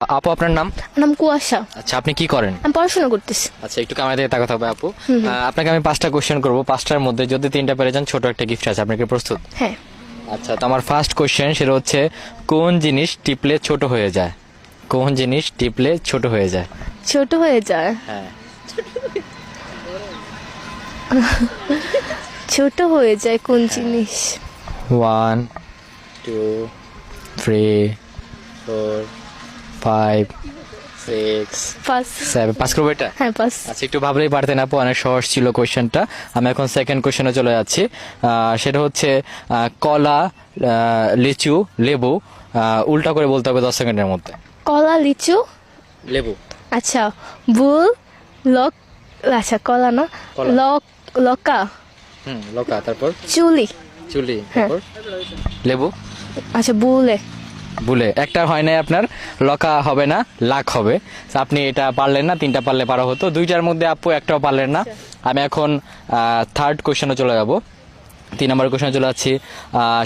আপু আপনার নাম? নাম কুয়াশা। আচ্ছা, আপনি কি করেন? আমি পড়াশোনা করতেছি। আচ্ছা, একটু ক্যামেরা দিকে তাকাতে হবে আপু। আপনাকে আমি 5টা কোশ্চেন করব, 5টার মধ্যে যদি 3টা পেরে যান ছোট একটা গিফট আছে। আপনি কি প্রস্তুত? হ্যাঁ। আচ্ছা, তো আমার ফার্স্ট কোশ্চেন সেটা হচ্ছে কোন জিনিস টিপলে ছোট হয়ে যায়? কোন জিনিস টিপলে ছোট হয়ে যায়? ছোট হয়ে যায়? হ্যাঁ। ছোট হয়ে যায় কোন জিনিস? 1 2 3 4 5 6 পাঁচ। 7 পাস করবো এটা? হ্যাঁ পাঁচ। আচ্ছা, একটু ভাবলেই পারতেন আপু, অনেক সহজ ছিল কোয়েশ্চেনটা। আমি এখন সেকেন্ড কোয়েশ্চেনে চলে যাচ্ছি। সেটা হচ্ছে কলা, লিচু, লেবু উল্টা করে বলতে হবে 10 সেকেন্ডের মধ্যে। কলা, লিচু, লেবু। আচ্ছা বুল, লক, আচ্ছা কলা না, কলা। লক, লকা, লকা, তারপর চুলি, চুলি, হ্যাঁ। তারপর লেবু। আচ্ছা বুলে। বুলে একটা হয় নাই আপনার, লকা হবে না, লাখ হবে। তো আপনি এটা পারলেন না, 3টা পারলে পারা হতো। 2টার মধ্যে আপু একটাও পারলেন না। আমি এখন থার্ড কোশ্চেনে চলে যাব। 3 নম্বর কোশ্চেনে চলে যাচ্ছি।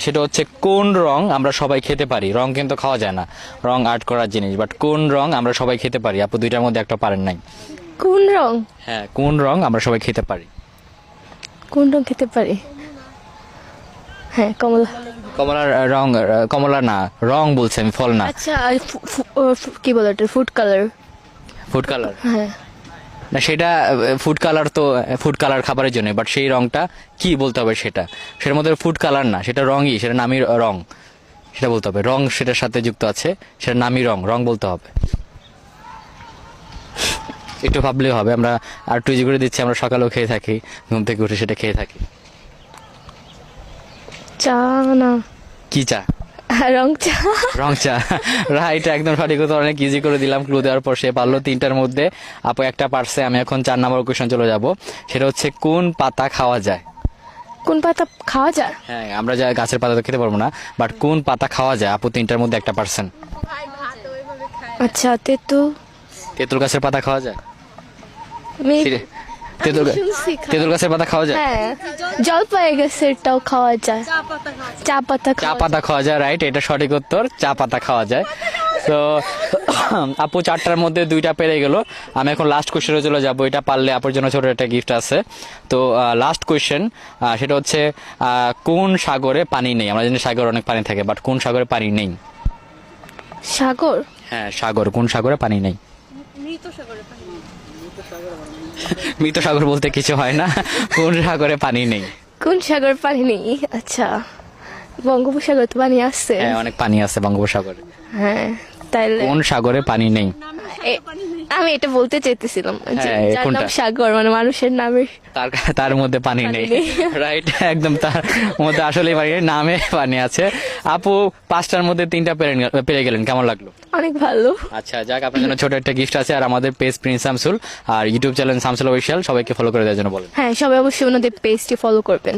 সেটা হচ্ছে কোন রং আমরা সবাই খেতে পারি? রং কিন্তু খাওয়া যায় না, রং আর্ট করার জিনিস, বাট কোন রং আমরা সবাই খেতে পারি? আপু 2টার মধ্যে একটা পারেন নাই। কোন রং? হ্যাঁ, কোন রং আমরা সবাই খেতে পারি? কোন রং খেতে পারি? হ্যাঁ কমলা। কমলার রং? কমলা না, রং বলছে আমি, ফল না। আচ্ছা আর কি বলে এটা, ফুড কালার? Food colour? হ্যাঁ। না, সেটা ফুড কালার তো ফুড কালার খাবারের জন্য, বাট সেই রংটা কি বলতে হবে সেটা। সেটার মধ্যে ফুড কালার না, সেটা রঙই, সেটা নামই রং, সেটা বলতে হবে। রং সেটার সাথে যুক্ত আছে, সেটা নামই রং, রং বলতে হবে। একটু ভাবলেই হবে। আমরা আর একটু ইজি করে দিচ্ছি, আমরা সকালেও খেয়ে থাকি, ঘুম থেকে উঠে সেটা খেয়ে থাকি। চা না? কি চা? রং চা। রং চা, রাইট, একদম সঠিক উত্তর। অনেক ইজি করে দিলাম ক্লু দেওয়ার পর, সে পারলো 3টার মধ্যে, আপু একটা পারছে। আমি এখন 4 নম্বর কোয়েশ্চন চলে যাব। সেটা হচ্ছে কোন পাতা খাওয়া যায়? কোন পাতা খাওয়া যায়? হ্যাঁ, আমরা যা গাছের পাতা তো খেতে পারবো না, বাট কোন পাতা খাওয়া যায়? আপু 3টার মধ্যে একটা পারছেন। আচ্ছা তেঁতুল। তেঁতুল গাছের পাতা খাওয়া যায়? আমি তেঁতুল শুনছি তেঁতুল গাছের পাতা খাওয়া যায়? হ্যাঁ, জলপাই গাছেরটাও খাওয়া যায়। চা পাতা চা পাতা খাওয়া যায়, রাইট, এটা সঠিক উত্তর, চা পাতা খাওয়া যায়। তো আপু 4টার মধ্যে 2টা পেরে গেল। আমি এখন লাস্ট কোয়েশ্চেনে চলে যাব। এটা পারলে আপুর জন্য ছোট একটা গিফট আছে। তো লাস্ট কোয়েশ্চেন সেটা হচ্ছে কোন সাগরে পানি নেই? আমরা জানি সাগরে অনেক পানি থাকে, বাট কোন সাগরে পানি নেই? সাগর? হ্যাঁ, সাগর, কোন সাগরে পানি নেই? মৃত সাগর বলতে কিছু হয় না, কোন সাগরে পানি নেই? কোন সাগর পানি নেই? আচ্ছা বঙ্গোপসাগর তো পানি আছে। হ্যাঁ, অনেক পানি আছে বঙ্গোপসাগরে। হ্যাঁ তাইলে কোন সাগরে পানি নেই? আমি এটা বলতে চাইতেছিলাম যে হ্যাঁ, যার কোনটা? নাম সাগর মানে মানুষের নামের তার মধ্যে পানি নেই, রাইট, একদম তার মধ্যে আসলে পানি নেই, নামে পানি আছে। আপু 5টার মধ্যে 3টা পেরে গেলেন, কেমন লাগলো? অনেক ভালো। আচ্ছা, যাক, আপনার জন্য ছোট একটা গিফট আছে। আর আমাদের পেজ প্রিন্স শামসুল আর ইউটিউব চ্যানেল শামসুল অফিসিয়াল, সবাইকে ফলো করে দেওয়ার জন্য বলেন। হ্যাঁ সবাই অবশ্যই ওনাদের পেজটি ফলো করবেন।